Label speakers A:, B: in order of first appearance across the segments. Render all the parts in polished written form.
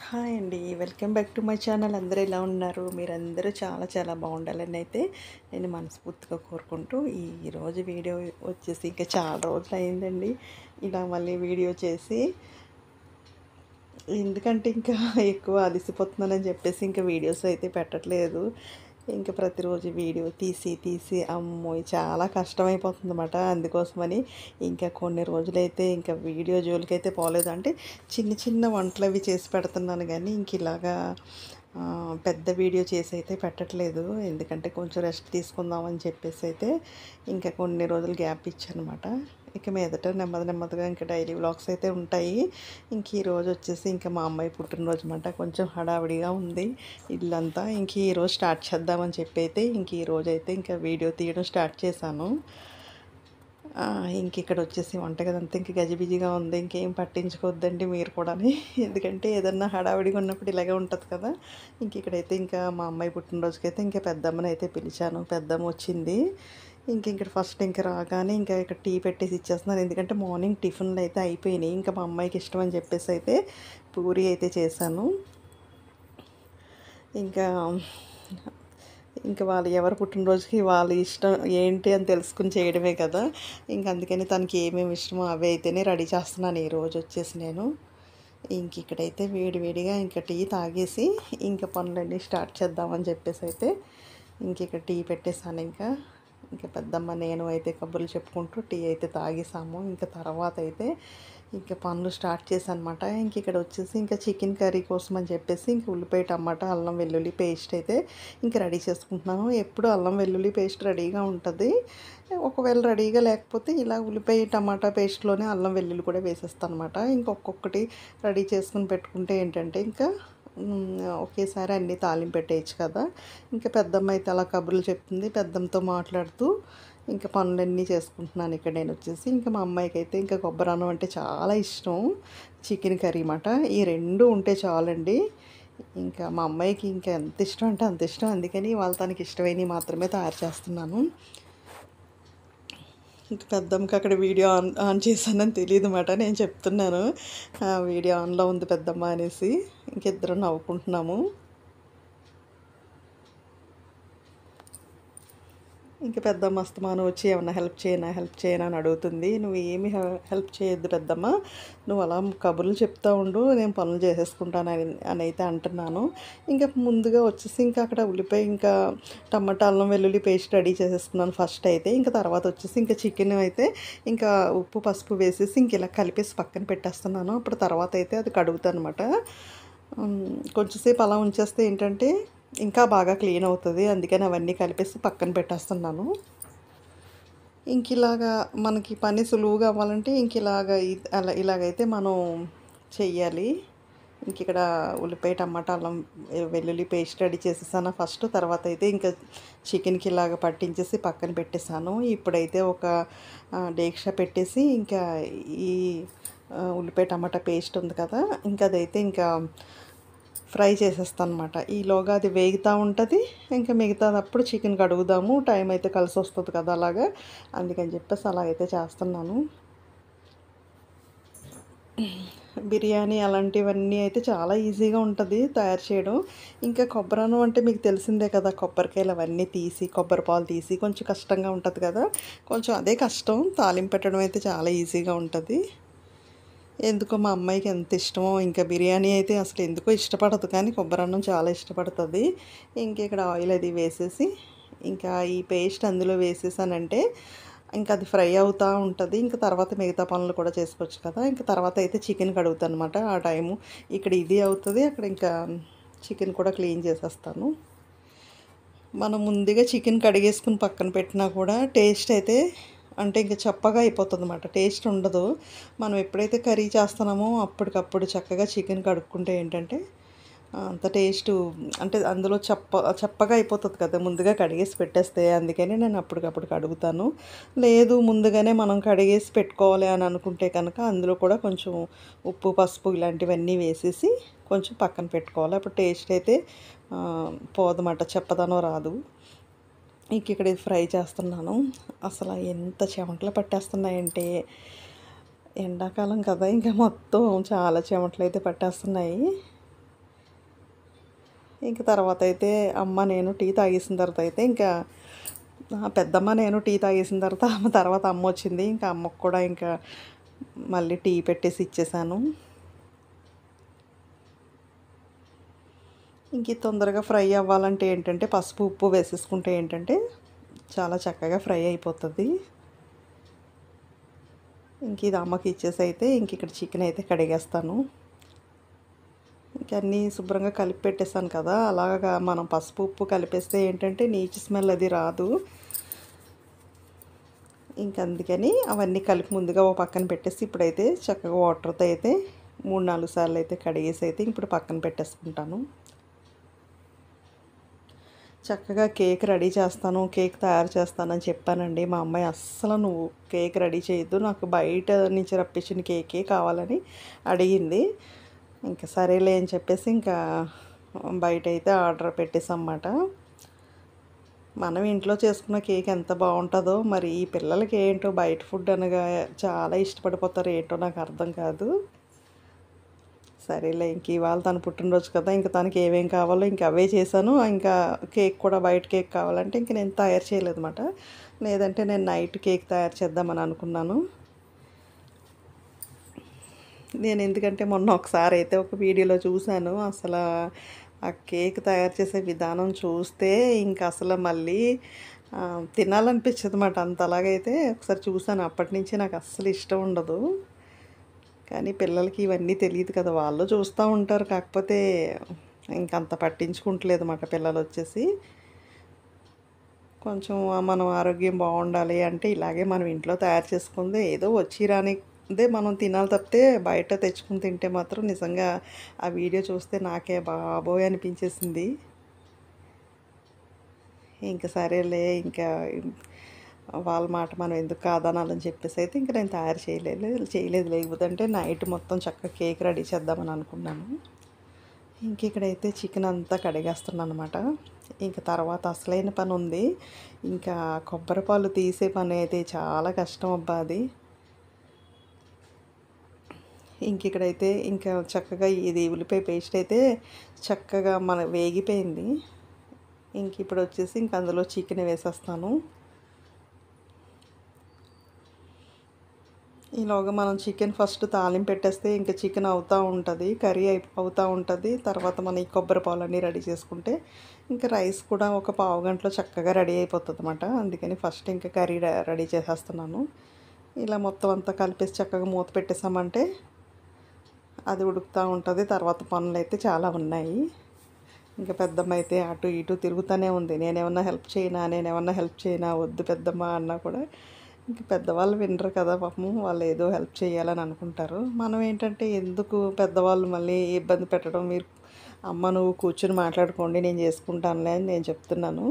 A: Hi అండి. Welcome back to my channel. అందరూ ఎలా ఉన్నారు? మీరందరూ చాలా చాలా బాగుండాలని అయితే నేను మనస్ఫూర్తిగా కోరుకుంటూ ఈరోజు వీడియో వచ్చేసి ఇంకా చాలా రోజులు అయిందండి ఇలా మళ్ళీ వీడియో చేసి. ఎందుకంటే ఇంకా ఎక్కువ అలసిపోతున్నానని చెప్పేసి ఇంకా వీడియోస్ అయితే పెట్టట్లేదు. ఇంకా ప్రతిరోజు వీడియో తీసి తీసి అమ్మో చాలా కష్టమైపోతుందన్నమాట. అందుకోసమని ఇంకా కొన్ని రోజులైతే ఇంకా వీడియో జోలికైతే పోలేదు. అంటే చిన్న చిన్న వంటలు అవి చేసి పెడుతున్నాను కానీ ఇంక ఇలాగా పెద్ద వీడియో చేసి అయితే పెట్టట్లేదు. ఎందుకంటే కొంచెం రెస్ట్ తీసుకుందామని చెప్పేసి అయితే ఇంకా కొన్ని రోజులు గ్యాప్ ఇచ్చానమాట. ఇక మీదట నెమ్మది నెమ్మదిగా ఇంకా డైలీ వ్లాగ్స్ అయితే ఉంటాయి. ఇంక ఈరోజు వచ్చేసి ఇంకా మా అమ్మాయి పుట్టినరోజు అన్నమాట. కొంచెం హడావిడిగా ఉంది ఇల్లంతా. ఇంక ఈరోజు స్టార్ట్ చేద్దామని చెప్పి అయితే ఇంక ఈరోజు అయితే ఇంకా వీడియో తీయడం స్టార్ట్ చేశాను. ఇంక ఇక్కడ వచ్చేసి వంటగది అంతా ఇంక గజిబిజిగా ఉంది. ఇంకేం పట్టించుకోవద్దండి మీరు కూడాని. ఎందుకంటే ఏదన్నా హడావిడిగా ఉన్నప్పుడు ఇలాగే ఉంటుంది కదా. ఇంక ఇక్కడైతే ఇంకా మా అమ్మాయి పుట్టినరోజుకైతే ఇంకా పెద్దమ్మని అయితే పిలిచాను. పెద్దమ్మ వచ్చింది. ఇక్కడ ఫస్ట్ ఇంక రాగానే ఇంకా ఇక్కడ టీ పెట్టేసి ఇచ్చేస్తున్నాను. ఎందుకంటే మార్నింగ్ టిఫిన్లు అయితే అయిపోయినాయి. ఇంకా మా అమ్మాయికి ఇష్టం అని చెప్పేసి అయితే పూరి అయితే చేశాను. ఇంకా ఇంకా వాళ్ళు ఎవరు పుట్టినరోజుకి వాళ్ళ ఇష్టం ఏంటి అని తెలుసుకుని చేయడమే కదా. అందుకని తనకి ఏమేమి ఇష్టమో అవే అయితేనే రెడీ చేస్తున్నాను ఈరోజు వచ్చేసి నేను. ఇక్కడైతే వేడివేడిగా ఇంకా టీ తాగేసి ఇంకా పనులన్నీ స్టార్ట్ చేద్దామని చెప్పేసి అయితే ఇక్కడ టీ పెట్టేశాను. ఇంకా పెద్దమ్మ నేను అయితే కబుర్లు చెప్పుకుంటూ టీ అయితే తాగేసాము. ఇంకా తర్వాత అయితే ఇంకా పనులు స్టార్ట్ చేశానమాట. ఇక్కడ వచ్చేసి ఇంకా చికెన్ కర్రీ కోసం అని చెప్పేసి ఉల్లిపాయ టమాటా అల్లం వెల్లుల్లి పేస్ట్ అయితే రెడీ చేసుకుంటున్నాను. ఎప్పుడు అల్లం వెల్లుల్లి పేస్ట్ రెడీగా ఉంటుంది. ఒకవేళ రెడీగా లేకపోతే ఇలా ఉల్లిపాయ టమాటా పేస్ట్లోనే అల్లం వెల్లుల్లి కూడా వేసేస్తాను అనమాట. ఒక్కొక్కటి రెడీ చేసుకుని పెట్టుకుంటే ఏంటంటే ఒకేసారి అన్నీ తాలింపు పెట్టేయచ్చు కదా. పెద్దమ్మ అయితే అలా కబుర్లు చెప్తుంది. పెద్దమ్మతో మాట్లాడుతూ పనులన్నీ చేసుకుంటున్నాను. ఇక్కడ నేను వచ్చేసి మా అమ్మాయికి అయితే కొబ్బరి అన్నం అంటే చాలా ఇష్టం. చికెన్ కర్రీ అన్నమాట. ఈ రెండు ఉంటే చాలండి. మా అమ్మాయికి ఎంత ఇష్టం అంటే అంత ఇష్టం. అందుకని తనకి ఇష్టమైనవి మాత్రమే తయారు చేస్తున్నాను. పెద్దమ్మకి అక్కడ వీడియో ఆన్ చేశానని తెలియదు అన్నమాట. నేను చెప్తున్నాను వీడియో ఆన్లో ఉంది పెద్దమ్మ అనేసి. ఇద్దరం నవ్వుకుంటున్నాము. పెద్దమ్మ అస్తమానం వచ్చి ఏమన్నా హెల్ప్ చేయనా అని అడుగుతుంది. నువ్వు ఏమి హెల్ప్ చేయొద్దు పెద్దమ్మ, నువ్వు అలా కబుర్లు చెప్తూ ఉండు, నేను పనులు చేసేసుకుంటాను అని అయితే అంటున్నాను. ముందుగా వచ్చేసి అక్కడ ఉల్లిపాయ టమాటా అల్లం వెల్లుల్లి పేస్ట్ రెడీ చేసేసుకున్నాను ఫస్ట్ అయితే. తర్వాత వచ్చేసి చికెన్ అయితే ఉప్పు పసుపు వేసేసి ఇలా కలిపేసి పక్కన పెట్టేస్తున్నాను. అప్పుడు తర్వాత అయితే అది కడుగుతాను అనమాట. కొంచెంసేపు అలా ఉంచేస్తే ఏంటంటే ఇంకా బాగా క్లీన్ అవుతుంది. అందుకని అవన్నీ కలిపేసి పక్కన పెట్టేస్తున్నాను. ఇలాగా మనకి పని సులువుగా అవ్వాలంటే ఇలాగైతే మనం చెయ్యాలి. ఇక్కడ ఉల్లిపాయ టమాటా అల్లం వెల్లుల్లి పేస్ట్ రెడీ చేసేసాను ఫస్ట్. తర్వాత అయితే చికెన్కి ఇలాగ పట్టించేసి పక్కన పెట్టేశాను. ఇప్పుడైతే ఒక డేక్ష పెట్టేసి ఈ ఉల్లిపాయ టమాటా పేస్ట్ ఉంది కదా, అదైతే ఫ్రై చేసేస్తాను అనమాట. ఈలోగా అది వేగుతూ ఉంటుంది. మిగతాదప్పుడు చికెన్ కడుగుదాము, టైం అయితే కలిసి వస్తుంది కదా అలాగా. అందుకని చెప్పేసి అలాగైతే చేస్తున్నాను. బిర్యానీ అలాంటివన్నీ అయితే చాలా ఈజీగా ఉంటుంది తయారు చేయడం. కొబ్బరన్నం అంటే మీకు తెలిసిందే కదా, కొబ్బరికాయలు అవన్నీ తీసి కొబ్బరి పాలు తీసి కొంచెం కష్టంగా ఉంటుంది కదా. కొంచెం అదే కష్టం. తాలింపు పెట్టడం అయితే చాలా ఈజీగా ఉంటుంది. ఎందుకో మా అమ్మాయికి ఎంత ఇష్టమో. బిర్యానీ అయితే అసలు ఎందుకో ఇష్టపడదు, కానీ కొబ్బరన్నం చాలా ఇష్టపడుతుంది. ఇక్కడ ఆయిల్ అది వేసేసి ఈ పేస్ట్ అందులో వేసేసానంటే అది ఫ్రై అవుతూ ఉంటుంది. తర్వాత మిగతా పనులు కూడా చేసుకోవచ్చు కదా. తర్వాత అయితే చికెన్ కడుగుతాను అనమాట. ఆ టైము ఇక్కడ ఇది అవుతుంది, అక్కడ చికెన్ కూడా క్లీన్ చేసేస్తాను. మనం ముందుగా చికెన్ కడిగేసుకుని పక్కన పెట్టినా కూడా టేస్ట్ అయితే అంటే చప్పగా అయిపోతుంది అన్నమాట. టేస్ట్ ఉండదు. మనం ఎప్పుడైతే కర్రీ చేస్తున్నామో అప్పటికప్పుడు చక్కగా చికెన్ కడుక్కుంటే ఏంటంటే అంత టేస్టు అంటే అందులో చప్పగా అయిపోతుంది కదా ముందుగా కడిగేసి పెట్టేస్తే. అందుకని నేను అప్పటికప్పుడు కడుగుతాను. లేదు ముందుగానే మనం కడిగేసి పెట్టుకోవాలి అని అనుకుంటే కనుక అందులో కూడా కొంచెం ఉప్పు పసుపు ఇలాంటివన్నీ వేసేసి కొంచెం పక్కన పెట్టుకోవాలి. అప్పుడు టేస్ట్ అయితే పోదన్నమాట, చెప్పదనం రాదు. ఇక్కడ ఫ్రై చేస్తున్నాను. అసలు ఎంత చెమటలు పట్టేస్తున్నాయంటే, ఎండాకాలం కదా, మొత్తం చాలా చెమటలు అయితే పట్టేస్తున్నాయి. ఇంక తర్వాత అయితే అమ్మ నేను టీ తాగేసిన తర్వాత అయితే ఇంకా పెద్దమ్మ నేను టీ తాగేసిన తర్వాత అమ్మ వచ్చింది. ఇంకా అమ్మకు కూడా ఇంకా మళ్ళీ టీ పెట్టేసి ఇచ్చేసాను. ఇంక ఇది తొందరగా ఫ్రై అవ్వాలంటే ఏంటంటే పసుపు, ఉప్పు వేసేసుకుంటే ఏంటంటే చాలా చక్కగా ఫ్రై అయిపోతుంది. ఇంక ఇది అమ్మకి ఇచ్చేసి అయితే ఇంక ఇక్కడ చికెన్ అయితే కడిగేస్తాను. ఇంక అన్నీ శుభ్రంగా కలిపి పెట్టేసాను కదా, అలాగా మనం పసుపు, ఉప్పు కలిపేస్తే ఏంటంటే నీచు స్మెల్ అది రాదు. ఇంక అందుకని అవన్నీ కలిపి ముందుగా ఓ పక్కన పెట్టేసి ఇప్పుడైతే చక్కగా వాటర్తో అయితే 3, 4 సార్లు అయితే కడిగేసి అయితే ఇప్పుడు పక్కన పెట్టేసుకుంటాను. చక్కగా కేక్ రెడీ చేస్తాను, కేక్ తయారు చేస్తానని చెప్పానండి. మా అమ్మాయి అస్సలు నువ్వు కేక్ రెడీ చేయొద్దు, నాకు బయట నుంచి రప్పించిన కేకే కావాలని అడిగింది. ఇంకా సరేలే అని చెప్పేసి ఇంకా బయట అయితే ఆర్డర్ పెట్టేసన్నమాట. మనం ఇంట్లో చేసుకున్న కేక్ ఎంత బాగుంటుందో మరి ఈ పిల్లలకి ఏంటో బయట ఫుడ్ అనగా చాలా ఇష్టపడిపోతారు, ఏంటో నాకు అర్థం కాదు. సరేలే ఇంక ఇవాళ తను పుట్టినరోజు కదా, ఇంక తనకి ఏమేం కావాలో ఇంక అవే చేశాను. ఇంకా కేక్ కూడా బయట కేక్ కావాలంటే ఇంక నేను తయారు చేయలేదన్నమాట. లేదంటే నేను నైట్ కేక్ తయారు చేద్దామని అనుకున్నాను. నేను ఎందుకంటే మొన్న ఒకసారి అయితే ఒక వీడియోలో చూశాను. అసలు ఆ కేక్ తయారు చేసే విధానం చూస్తే ఇంక అసలు మళ్ళీ తినాలనిపించదు అన్నమాట. అంతలాగైతే ఒకసారి చూశాను. అప్పటి నుంచి నాకు అస్సలు ఇష్టం ఉండదు. కానీ పిల్లలకి ఇవన్నీ తెలియదు కదా, వాళ్ళు చూస్తూ ఉంటారు. కాకపోతే ఇంకంత పట్టించుకుంటలేదు అన్నమాట పిల్లలు వచ్చేసి. కొంచెం మనం ఆరోగ్యం బాగుండాలి అంటే ఇలాగే మనం ఇంట్లో తయారు చేసుకుందే, ఏదో వచ్చి రానిదే మనం తినాలి తప్పితే బయట తెచ్చుకుని తింటే మాత్రం నిజంగా ఆ వీడియో చూస్తే నాకే బాబోయ్ అనిపించేసింది. ఇంక సరేలే ఇంకా వాళ్ళ మాట మనం ఎందుకు కాదనాలని చెప్పేసి అయితే ఇంక నేను తయారు చేయలేదు. లేకపోతే నైట్ మొత్తం చక్కగా కేక్ రెడీ చేద్దామని అనుకున్నాను. ఇంక ఇక్కడైతే చికెన్ అంతా కడిగేస్తున్నాను అనమాట. ఇంక తర్వాత అసలైన పని ఉంది. ఇంకా కొబ్బరి పాలు తీసే పని అయితే చాలా కష్టం అబ్బా అది. ఇంక ఇక్కడైతే ఇంకా చక్కగా ఇది ఉల్లిపాయ పేస్ట్ అయితే చక్కగా వేగిపోయింది. ఇంక ఇప్పుడు వచ్చేసి ఇంక అందులో చికెన్ వేసేస్తాను. ఈలోగా మనం చికెన్ ఫస్ట్ తాలింపు పెట్టేస్తే ఇంకా చికెన్ అవుతూ ఉంటుంది, కర్రీ అవుతూ ఉంటుంది. తర్వాత మనం ఈ కొబ్బరి పాలన్నీ రెడీ చేసుకుంటే ఇంకా రైస్ కూడా ఒక పావు గంటలో చక్కగా రెడీ అయిపోతుంది అన్నమాట. అందుకని ఫస్ట్ ఇంకా కర్రీ రెడీ చేసేస్తున్నాను. ఇలా మొత్తం అంతా కలిపేసి చక్కగా మూత పెట్టేసామంటే అది ఉడుకుతూ ఉంటుంది. తర్వాత పనులు అయితే చాలా ఉన్నాయి. ఇంకా పెద్దమ్మ అయితే అటు ఇటు తిరుగుతూనే ఉంది. నేనేమన్నా హెల్ప్ చేయనా వద్దు పెద్దమ్మ అన్నా కూడా ఇంక పెద్దవాళ్ళు వినరు కదా పాపం, వాళ్ళు ఏదో హెల్ప్ చేయాలని అనుకుంటారు. మనం ఏంటంటే ఎందుకు పెద్దవాళ్ళు మళ్ళీ ఇబ్బంది పెట్టడం, మీరు అమ్మ నువ్వు కూర్చొని మాట్లాడుకోండి నేను చేసుకుంటానులే అని నేను చెప్తున్నాను.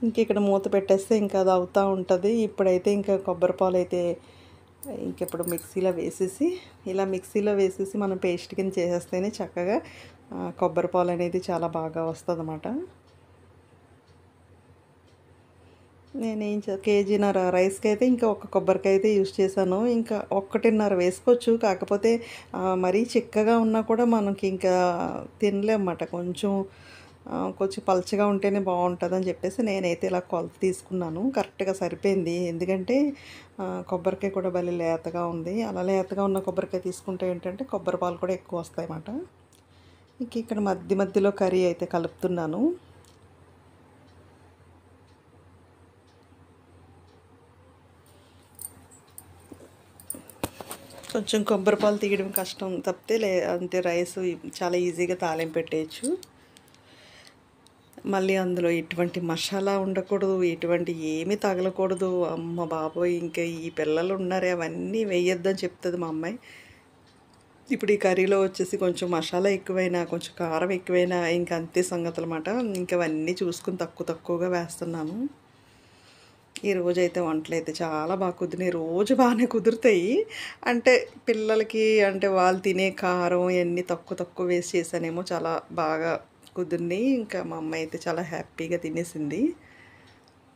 A: ఇంక ఇక్కడ మూత పెట్టేస్తే ఇంకా అది అవుతూ ఉంటుంది. ఇప్పుడైతే ఇంకా కొబ్బరి పాలు అయితే ఇంకెప్పుడు మిక్సీలో వేసేసి మనం పేస్ట్ కింద చేసేస్తేనే చక్కగా కొబ్బరి పాలు అనేది చాలా బాగా వస్తుంది అన్నమాట. నేను కేజీన్నర రైస్కి అయితే ఇంకా ఒక కొబ్బరికాయ అయితే యూజ్ చేశాను. ఇంకా 1.5 వేసుకోవచ్చు. కాకపోతే మరీ చిక్కగా ఉన్నా కూడా మనకి ఇంకా తినలేమన్నమాట. కొంచెం పలచగా ఉంటేనే బాగుంటుందని చెప్పేసి నేనైతే ఇలా కొలత తీసుకున్నాను. కరెక్ట్గా సరిపోయింది. ఎందుకంటే కొబ్బరికాయ కూడా భలే లేతగా ఉంది. అలా లేతగా ఉన్న కొబ్బరికాయ తీసుకుంటే ఏంటంటే కొబ్బరి పాలు కూడా ఎక్కువ వస్తాయన్నమాట. ఇక్కడ మధ్యలో కర్రీ అయితే కలుపుతున్నాను. కొంచెం కొబ్బరి పాలు తీయడం కష్టం తప్పితే అంతే రైస్ చాలా ఈజీగా తాలింపు పెట్టేయచ్చు. మళ్ళీ అందులో ఎటువంటి మసాలా ఉండకూడదు, ఎటువంటి ఏమీ తగలకూడదు. అమ్మ బాబోయ్, ఇంకా ఈ పిల్లలు ఉన్నారే అవన్నీ వేయొద్దని చెప్తుంది మా అమ్మాయి. ఇప్పుడు ఈ కర్రీలో వచ్చేసి కొంచెం మసాలా ఎక్కువైనా, కొంచెం కారం ఎక్కువైనా ఇంక అంతే సంగతులు అన్నమాట. ఇంక అవన్నీ చూసుకుని తక్కువగా వేస్తున్నాను. ఈరోజు అయితే వంటలు అయితే చాలా బాగా కుదిరినాయి. రోజు బాగానే కుదురుతాయి. అంటే పిల్లలకి అంటే వాళ్ళు తినే కారం ఇవన్నీ తక్కువ వేసి చేశానేమో చాలా బాగా కుదిరినాయి. ఇంకా మా అమ్మ అయితే చాలా హ్యాపీగా తినేసింది.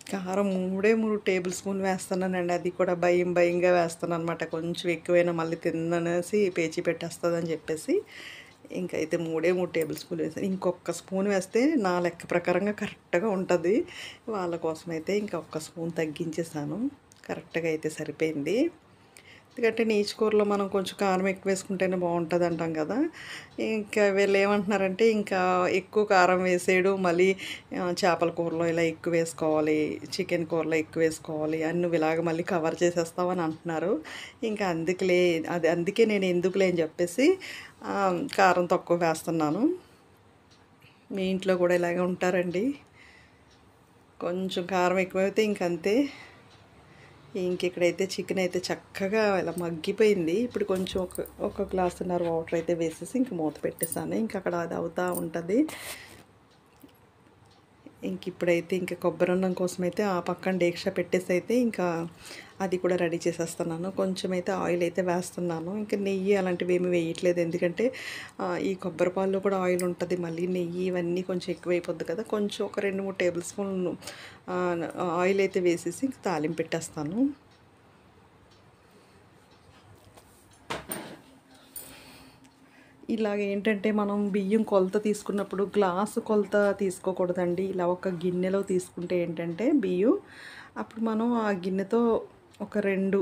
A: కారం 3 టేబుల్ స్పూన్లు వేస్తున్నానండి. అది కూడా భయంగా వేస్తాననమాట. కొంచెం ఎక్కువైనా మళ్ళీ తినననేసి పేచీ పెట్టేస్తదని చెప్పేసి. ఇంకైతే 3 టేబుల్ స్పూన్లు వేసాను. ఇంకొక స్పూన్ వేస్తే నా లెక్క ప్రకారంగా కరెక్ట్‌గా ఉంటది. వాళ్ళ కోసమైతే ఇంకా ఒక్క స్పూన్ తగ్గించేసాను. కరెక్ట్‌గా అయితే సరిపోయింది. ఎందుకంటే నీచు కూరలో మనం కొంచెం కారం ఎక్కువ వేసుకుంటేనే బాగుంటుంది అంటాం కదా. ఇంకా వీళ్ళు ఏమంటున్నారంటే ఇంకా ఎక్కువ కారం వేసేయడం మళ్ళీ చేపల కూరలో ఇలా ఎక్కువ వేసుకోవాలి, చికెన్ కూరలో ఎక్కువ వేసుకోవాలి అని నువ్వు ఇలాగ మళ్ళీ కవర్ చేసేస్తావని అంటున్నారు. ఇంకా అందుకే నేను ఎందుకులే అని చెప్పేసి కారం తక్కువ వేస్తున్నాను. మీ ఇంట్లో కూడా ఇలాగే ఉంటారండి? కొంచెం కారం ఎక్కువైతే ఇంకంతే. ఇక్కడైతే చికెన్ అయితే చక్కగా ఇలా మగ్గిపోయింది. ఇప్పుడు కొంచెం ఒక గ్లాసున్నర వాటర్ అయితే వేసేసి ఇంక మూత పెట్టేసాను. అక్కడ అది అవుతూ ఉంటుంది. ఇప్పుడైతే కొబ్బరన్నం కోసం అయితే ఆ పక్కన డేక్షా పెట్టేసి అయితే అది కూడా రెడీ చేసేస్తున్నాను. కొంచెం అయితే ఆయిల్ అయితే వేస్తున్నాను. నెయ్యి అలాంటివి ఏమి వేయట్లేదు. ఎందుకంటే ఈ కొబ్బరి పాలలో కూడా ఆయిల్ ఉంటుంది. మళ్ళీ నెయ్యి ఇవన్నీ కొంచెం ఎక్కువైపోద్ది కదా. కొంచెం ఒక 2-3 టేబుల్ స్పూన్లు ఆయిల్ అయితే వేసేసి తాలింపు పెట్టేస్తాను. ఇలాగ ఏంటంటే మనం బియ్యం కొలత తీసుకున్నప్పుడు గ్లాసు కొలత తీసుకోకూడదండి. ఇలా ఒక గిన్నెలో తీసుకుంటే ఏంటంటే బియ్యం అప్పుడు మనం ఆ గిన్నెతో ఒక 2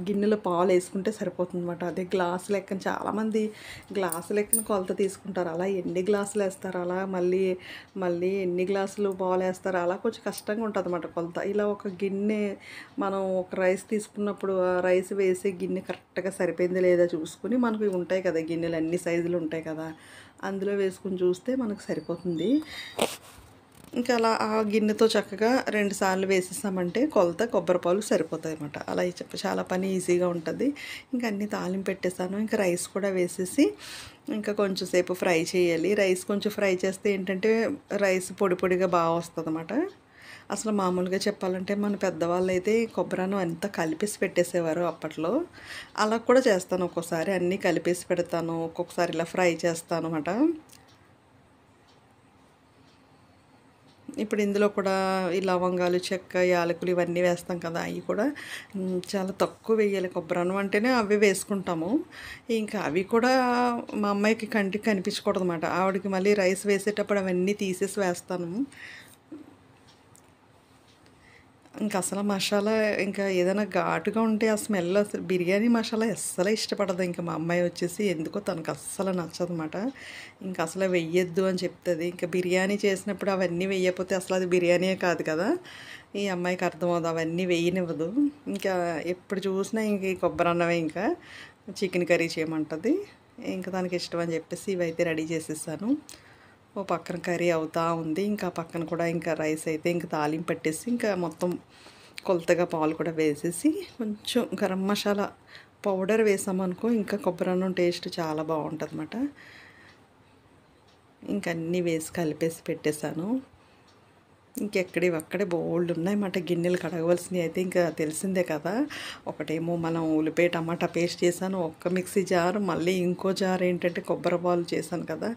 A: గిన్నెలో పాలు వేసుకుంటే సరిపోతుందన్నమాట. అదే గ్లాసు లెక్కన చాలామంది గ్లాసు లెక్కన కొలత తీసుకుంటారు. అలా ఎన్ని గ్లాసులు వేస్తారు, అలా మళ్ళీ ఎన్ని గ్లాసులు పాలు వేస్తారు, అలా కొంచెం కష్టంగా ఉంటుంది అన్నమాట కొలత. ఇలా ఒక గిన్నె మనం ఒక రైస్ తీసుకున్నప్పుడు ఆ రైస్ వేసే గిన్నె కరెక్ట్గా సరిపోయింది లేదా చూసుకుని, మనకు ఇవి ఉంటాయి కదా గిన్నెలు, అన్ని సైజులు ఉంటాయి కదా, అందులో వేసుకుని చూస్తే మనకు సరిపోతుంది. అలా ఆ గిన్నెతో చక్కగా 2 సార్లు వేసేసామంటే కొలత కొబ్బరి పాలు సరిపోతాయి అన్నమాట. అలా చాలా పని ఈజీగా ఉంటుంది. అన్నీ తాలింపు పెట్టేసాను. రైస్ కూడా వేసేసి కొంచెం సేపు ఫ్రై చేయాలి. రైస్ కొంచెం ఫ్రై చేస్తే ఏంటంటే రైస్ పొడిగా బాగా వస్తుందన్నమాట. అసలు మామూలుగా చెప్పాలంటే మన పెద్దవాళ్ళు అయితే కొబ్బరన్నం అంతా కలిపేసి పెట్టేసేవారు అప్పట్లో. అలా కూడా చేస్తాను ఒక్కోసారి, అన్నీ కలిపేసి పెడతాను. ఒక్కొక్కసారి ఇలా ఫ్రై చేస్తాను అన్నమాట. ఇప్పుడు ఇందులో కూడా ఈ లవంగాలు, చెక్క, యాలకులు ఇవన్నీ వేస్తాం కదా, అవి కూడా చాలా తక్కువ వేయాలి. కొబ్బరన్నం అంటేనే అవి వేసుకుంటాము. అవి కూడా మా అమ్మాయికి కంటికి కనిపించకూడదు అన్నమాట. ఆవిడకి మళ్ళీ రైస్ వేసేటప్పుడు అవన్నీ తీసేసి వేస్తాను. అసలు మసాలా ఏదైనా ఘాటుగా ఉంటే ఆ స్మెల్ అసలు బిర్యానీ మసాలా అస్సలు ఇష్టపడదు. మా అమ్మాయి వచ్చేసి ఎందుకో తనకు అస్సలు నచ్చదన్నమాట. అసలు వెయ్యొద్దు అని చెప్తుంది. బిర్యానీ చేసినప్పుడు అవన్నీ వెయ్యకపోతే అసలు అది బిర్యానీయే కాదు కదా. ఈ అమ్మాయికి అర్థమవుతుంది, అవన్నీ వేయనివ్వదు. ఎప్పుడు చూసినా ఈ కొబ్బరన్నమే చికెన్ కర్రీ చేయమంటుంది. దానికి ఇష్టం అని చెప్పేసి ఇవైతే రెడీ చేసేసాను. ఓ పక్కన కర్రీ అవుతూ ఉంది. పక్కన కూడా రైస్ అయితే తాలింపు పెట్టేసి మొత్తం కొలతగా పాలు కూడా వేసేసి కొంచెం గరం మసాలా పౌడర్ వేసామనుకో కొబ్బరన్నం టేస్ట్ చాలా బాగుంటుంది అన్నమాట. అన్నీ వేసి కలిపేసి పెట్టేశాను. అక్కడే బోల్డ్ ఉన్నాయన్నమాట గిన్నెలు కడగవలసినవి అయితే. తెలిసిందే కదా. ఒకటేమో మనం ఉల్లిపాయ టమాటా పేస్ట్ చేశాను, ఒక్క మిక్సీ జార్, మళ్ళీ ఇంకో జార్ ఏంటంటే కొబ్బరి పాలు చేశాను కదా.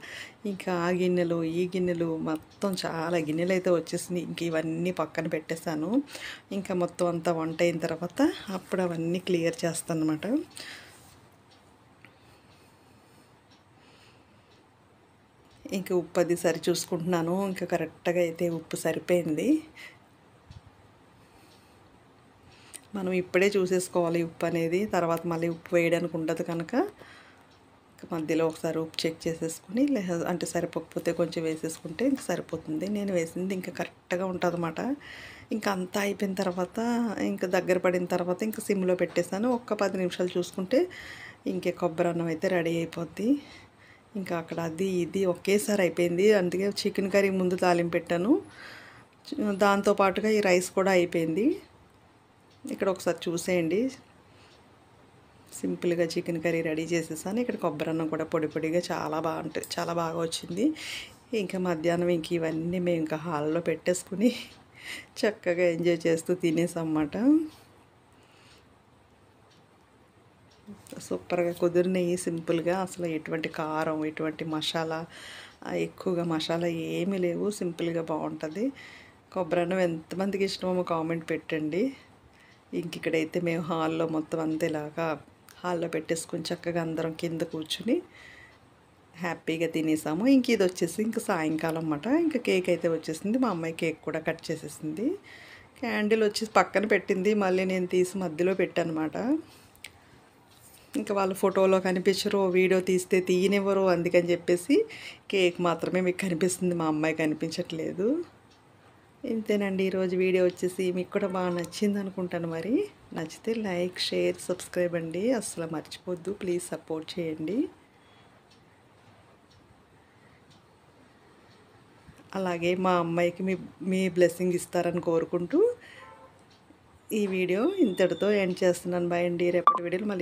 A: ఆ గిన్నెలు ఈ గిన్నెలు మొత్తం చాలా గిన్నెలు అయితే వచ్చేసినాయి. ఇవన్నీ పక్కన పెట్టేశాను. మొత్తం అంతా వంట అయిన తర్వాత అప్పుడు అవన్నీ క్లియర్ చేస్తాను అన్నమాట. ఉప్పు అది సరి చూసుకుంటున్నాను. కరెక్ట్గా అయితే ఉప్పు సరిపోయింది. మనం ఇప్పుడే చూసేసుకోవాలి ఉప్పు అనేది. తర్వాత మళ్ళీ ఉప్పు వేయడానికి ఉండదు కనుక మధ్యలో ఒకసారి ఉప్పు చెక్ చేసేసుకుని, అంటే సరిపోకపోతే కొంచెం వేసేసుకుంటే సరిపోతుంది. నేను వేసింది కరెక్ట్గా ఉంటుంది అన్నమాట. అంతా అయిపోయిన తర్వాత దగ్గర పడిన తర్వాత సిమ్లో పెట్టేసాను. ఒక్క 10 నిమిషాలు చూసుకుంటే కొబ్బరన్నం అయితే రెడీ అయిపోద్ది. అక్కడ అది ఇది ఒకేసారి అయిపోయింది. అందుకే చికెన్ కర్రీ ముందు తాలింపు పెట్టాను, దాంతోపాటుగా ఈ రైస్ కూడా అయిపోయింది. ఇక్కడ ఒకసారి చూసేయండి. సింపుల్గా చికెన్ కర్రీ రెడీ చేసేసాను. కొబ్బరన్నం కూడా పొడిగా చాలా బాగా వచ్చింది. మధ్యాహ్నం ఇవన్నీ మేము హాల్లో పెట్టేసుకుని చక్కగా ఎంజాయ్ చేస్తూ తినేసామన్నమాట. సూపర్గా కుదిరినాయి. సింపుల్గా, అసలు ఎటువంటి కారం, ఎటువంటి మసాలా ఎక్కువగా మసాలా ఏమీ లేవు. సింపుల్గా బాగుంటుంది. కొబ్బరన్నం ఎంతమందికి ఇష్టమో కామెంట్ పెట్టండి. ఇక్కడైతే మేము హాల్లో మొత్తం అంతా ఇలాగా హాల్లో పెట్టేసుకొని చక్కగా అందరం కింద కూర్చుని హ్యాపీగా తినేసాము. ఇది వచ్చేసి సాయంకాలం అన్నమాట. కేక్ అయితే వచ్చేసింది. మా అమ్మాయి కేక్ కూడా కట్ చేసేసింది. క్యాండిల్ వచ్చి పక్కన పెట్టింది. మళ్ళీ నేను తీసి మధ్యలో పెట్టానమాట. వాళ్ళు ఫోటోలో కనిపించరు, వీడియో తీస్తే తీయనివ్వరు. అందుకని చెప్పేసి కేక్ మాత్రమే మీకు కనిపిస్తుంది, మా అమ్మాయి కనిపించట్లేదు. ఇంతేనండి ఈరోజు వీడియో వచ్చేసి. మీకు కూడా బాగా నచ్చింది అనుకుంటాను. మరి నచ్చితే లైక్, షేర్, సబ్స్క్రైబ్ అండి. అస్సలు మర్చిపోద్దు. ప్లీజ్ సపోర్ట్ చేయండి. అలాగే మా అమ్మాయికి మీ బ్లెస్సింగ్ ఇస్తారని కోరుకుంటూ ఈ వీడియో ఇంతటితో ఎండ్ చేస్తున్నాను. బాయ్ అండి. రేపటి వీడియోలో మళ్ళీ